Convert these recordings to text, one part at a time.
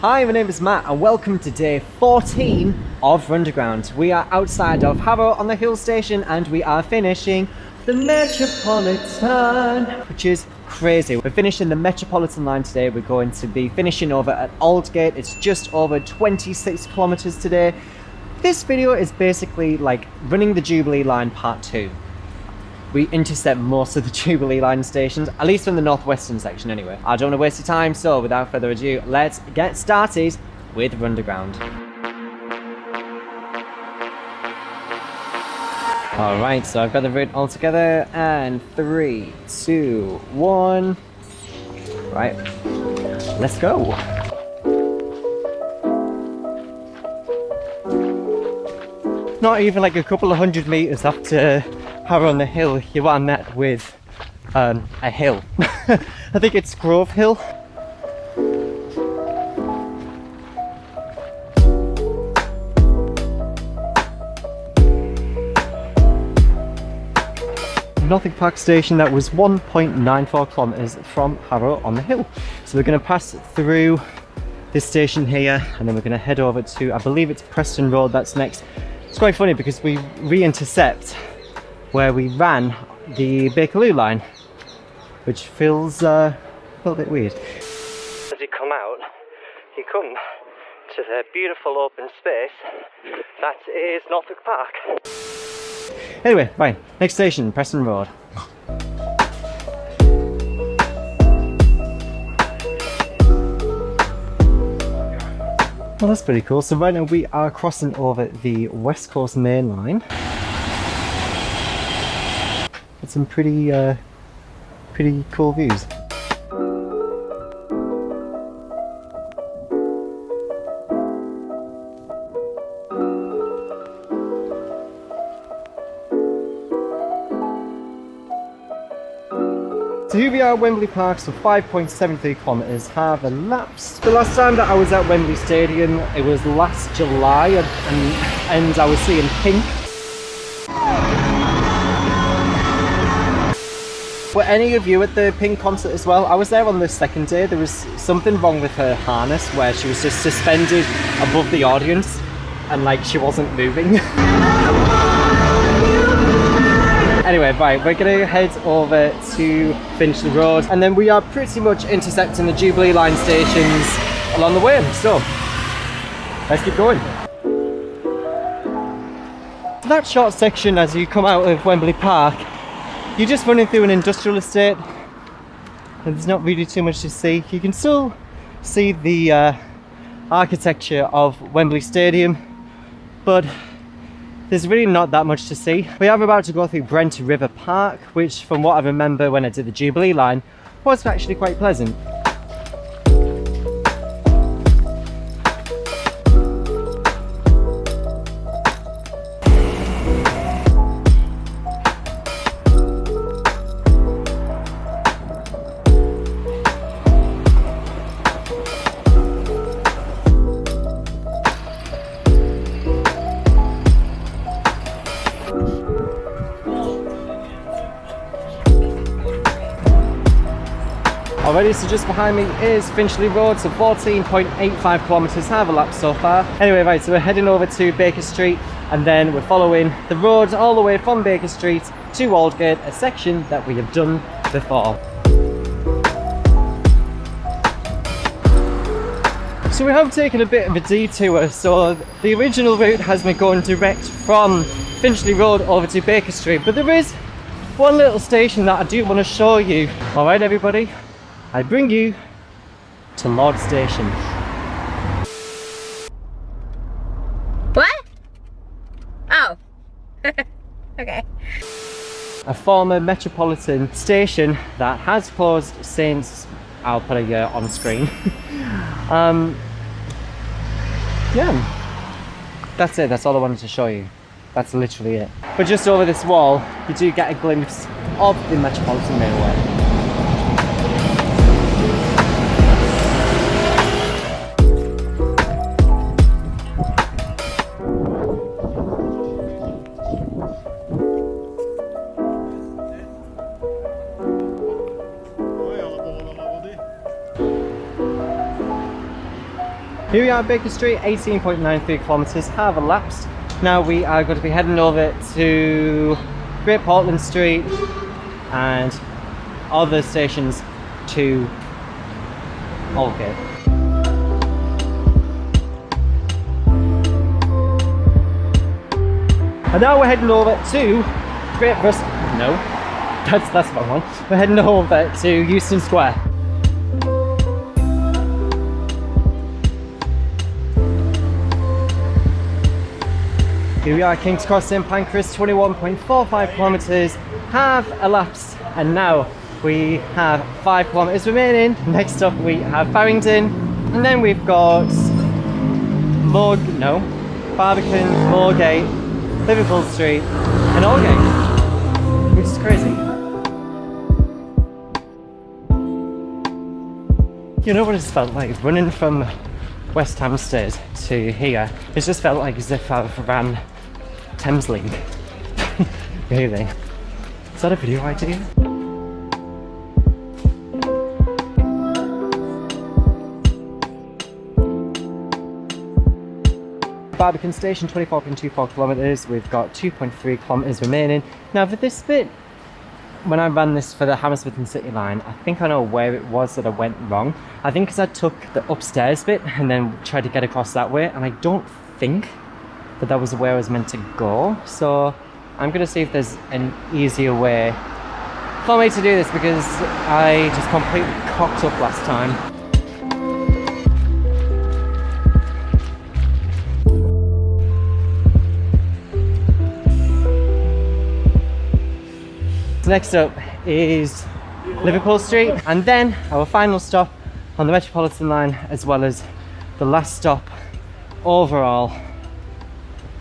Hi, my name is Matt and welcome to day 14 of Runderground. We are outside of Harrow-on-the-Hill station and we are finishing the Metropolitan, which is crazy. We're finishing the Metropolitan Line today. We're going to be finishing over at ALDGATE. It's just over 26 kilometers today. This video is basically like running the Jubilee Line part 2. We intercept most of the Jubilee Line stations, at least from the northwestern section anyway. I don't want to waste your time, so without further ado, let's get started with Runderground. Alright, so I've got the route all together, and 3, 2, 1. Right, let's go. Not even like a couple of 100 meters after Harrow-on-the-Hill, you are met with a hill. I think it's Grove Hill. Northwick Park Station, that was 1.94 kilometers from Harrow-on-the-Hill. So we're going to pass through this station here and then we're going to head over to, I believe it's Preston Road, that's next. It's quite funny because we re-intercept where we ran the Bakerloo line, which feels a little bit weird. As you come out, you come to the beautiful open space that is Northwick Park. Anyway, right, next station, Preston Road. Well, that's pretty cool. So right now we are crossing over the West Coast Main Line. With some pretty cool views. So here we are at Wembley Park, so 5.73 kilometres have elapsed. The last time that I was at Wembley Stadium, it was last July, and I was seeing Pink. Were any of you at the Pink concert as well? I was there on the second day. There was something wrong with her harness where she was just suspended above the audience and like she wasn't moving. Anyway, right, we're gonna head over to Finchley Road and then we are pretty much intercepting the Jubilee Line stations along the way. So, let's keep going. So that short section as you come out of Wembley Park, you're just running through an industrial estate and there's not really too much to see. You can still see the architecture of Wembley Stadium, but there's really not that much to see. We are about to go through Brent River Park, which from what I remember when I did the Jubilee Line was actually quite pleasant. Already, so just behind me is Finchley Road, so 14.85 kilometres have elapsed so far. Anyway, right, so we're heading over to Baker Street and then we're following the road all the way from Baker Street to Aldgate, a section that we have done before. So we have taken a bit of a detour, so the original route has been going direct from Finchley Road over to Baker Street, but there is one little station that I do want to show you. Alright everybody, I bring you to Lord Station. What? Oh. Okay. A former Metropolitan station that has closed since, I'll put a year on screen. Yeah, that's it, that's all I wanted to show you. That's literally it. But just over this wall, you do get a glimpse of the Metropolitan Railway. Here we are at Baker Street, 18.93 kilometres have elapsed. Now we are going to be heading over to Great Portland Street and other stations to Aldgate. And now we're heading over to Great Bristol. No, that's the wrong one. We're heading over to Euston Square. Here we are, King's Cross in Pancras, 21.45 kilometres have elapsed, and now we have 5 kilometres remaining. Next up we have Farringdon, and then we've got Barbican, Moorgate, Liverpool Street, and Aldgate, which is crazy. You know what it's felt like running from West Hampstead to here? It's just felt like as if I've ran Thameslink. Really? Is that a video idea? Barbican Station, 24.24 kilometres. We've got 2.3 kilometres remaining. Now for this bit, when I ran this for the Hammersmith and City line, I think I know where it was that I went wrong. I think because I took the upstairs bit and then tried to get across that way, and I don't think that was where I was meant to go. So I'm going to see if there's an easier way for me to do this, because I just completely cocked up last time. Next up is Liverpool Street, and then our final stop on the Metropolitan Line, as well as the last stop overall,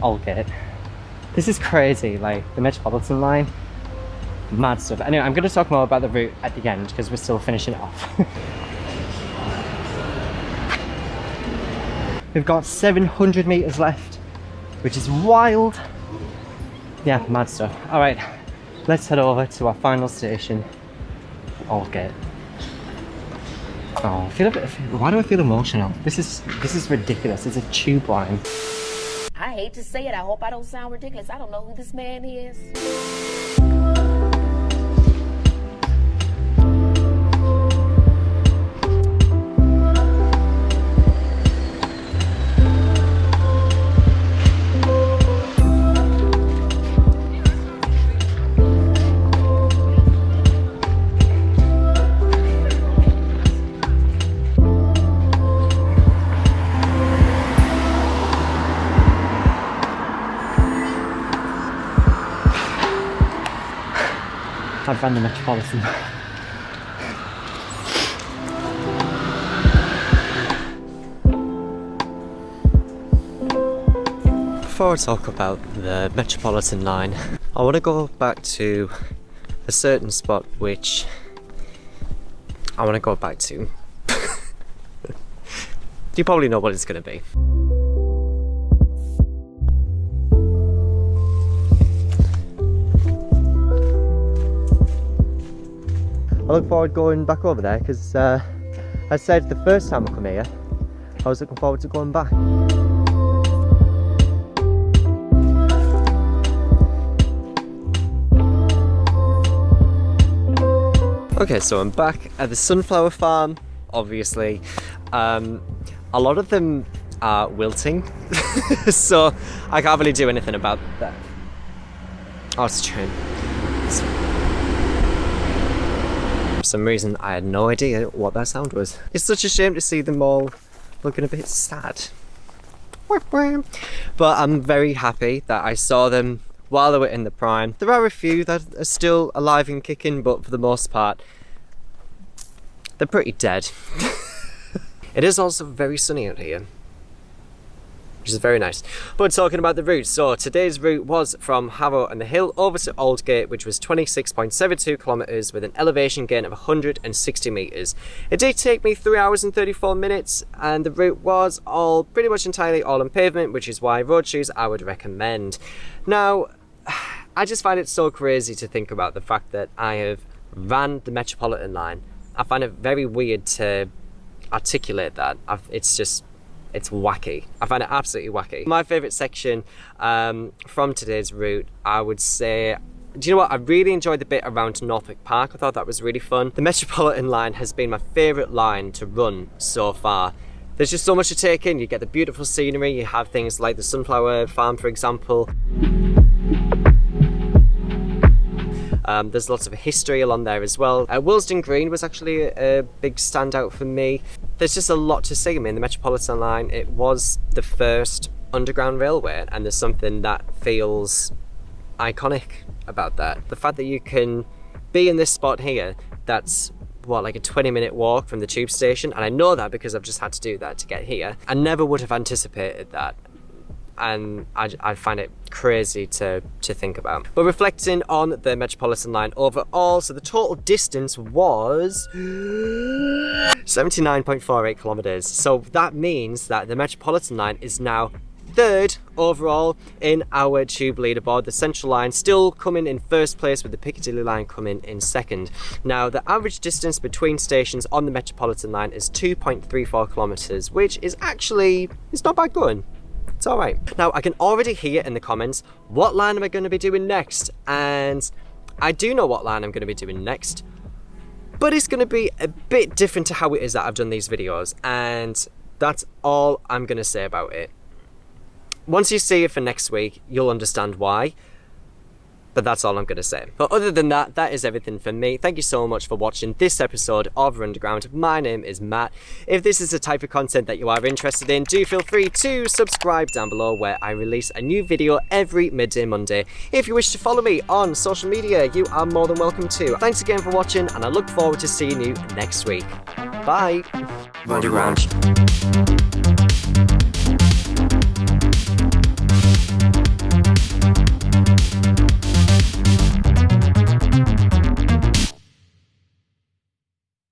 Aldgate. This is crazy, like the Metropolitan Line, mad stuff. Anyway, I'm going to talk more about the route at the end because we're still finishing it off. We've got 700 metres left, which is wild. Yeah, mad stuff. All right. Let's head over to our final station, Aldgate. Oh, why do I feel emotional? This is ridiculous. It's a tube line. I hate to say it. I hope I don't sound ridiculous. I don't know who this man is. I've run the Metropolitan. Before I talk about the Metropolitan Line, I want to go back to a certain spot which I want to go back to. You probably know what it's going to be. I look forward to going back over there because I said the first time I come here, I was looking forward to going back. Okay, so I'm back at the sunflower farm, obviously. A lot of them are wilting, so I can't really do anything about that. Oh, it's a train. For some reason, I had no idea what that sound was. It's such a shame to see them all looking a bit sad. But I'm very happy that I saw them while they were in the prime. There are a few that are still alive and kicking, but for the most part, they're pretty dead. It is also very sunny out here, which is very nice. But talking about the route, so today's route was from Harrow-on-the-Hill over to Aldgate, which was 26.72 kilometres with an elevation gain of 160 metres. It did take me 3 hours and 34 minutes, and the route was pretty much entirely all on pavement, which is why road shoes I would recommend. Now, I just find it so crazy to think about the fact that I have ran the Metropolitan Line. I find it very weird to articulate that. It's just It's wacky. I find it absolutely wacky. My favourite section from today's route, I would say, do you know what? I really enjoyed the bit around Northwick Park. I thought that was really fun. The Metropolitan Line has been my favourite line to run so far. There's just so much to take in. You get the beautiful scenery, you have things like the sunflower farm, for example. There's lots of history along there as well. Willesden Green was actually a big standout for me. There's just a lot to see. I mean, the Metropolitan Line, it was the first underground railway, and there's something that feels iconic about that. The fact that you can be in this spot here, that's what, like a 20-minute walk from the tube station, and I know that because I've just had to do that to get here. I never would have anticipated that, and I find it crazy to think about. But reflecting on the Metropolitan Line overall, so the total distance was 79.48 kilometers. So that means that the Metropolitan Line is now third overall in our tube leaderboard. The Central Line still coming in first place, with the Piccadilly Line coming in second. Now, the average distance between stations on the Metropolitan Line is 2.34 kilometers, which is actually, it's not bad going. It's all right. Now, I can already hear in the comments, what line am I going to be doing next? And I do know what line I'm going to be doing next, but it's going to be a bit different to how it is that I've done these videos, and that's all I'm going to say about it. Once you see it for next week, you'll understand why. But that's all I'm going to say. But other than that, that is everything from me. Thank you so much for watching this episode of Runderground. My name is Matt. If this is the type of content that you are interested in, do feel free to subscribe down below, where I release a new video every midday Monday. If you wish to follow me on social media, you are more than welcome to. Thanks again for watching, and I look forward to seeing you next week. Bye. Runderground.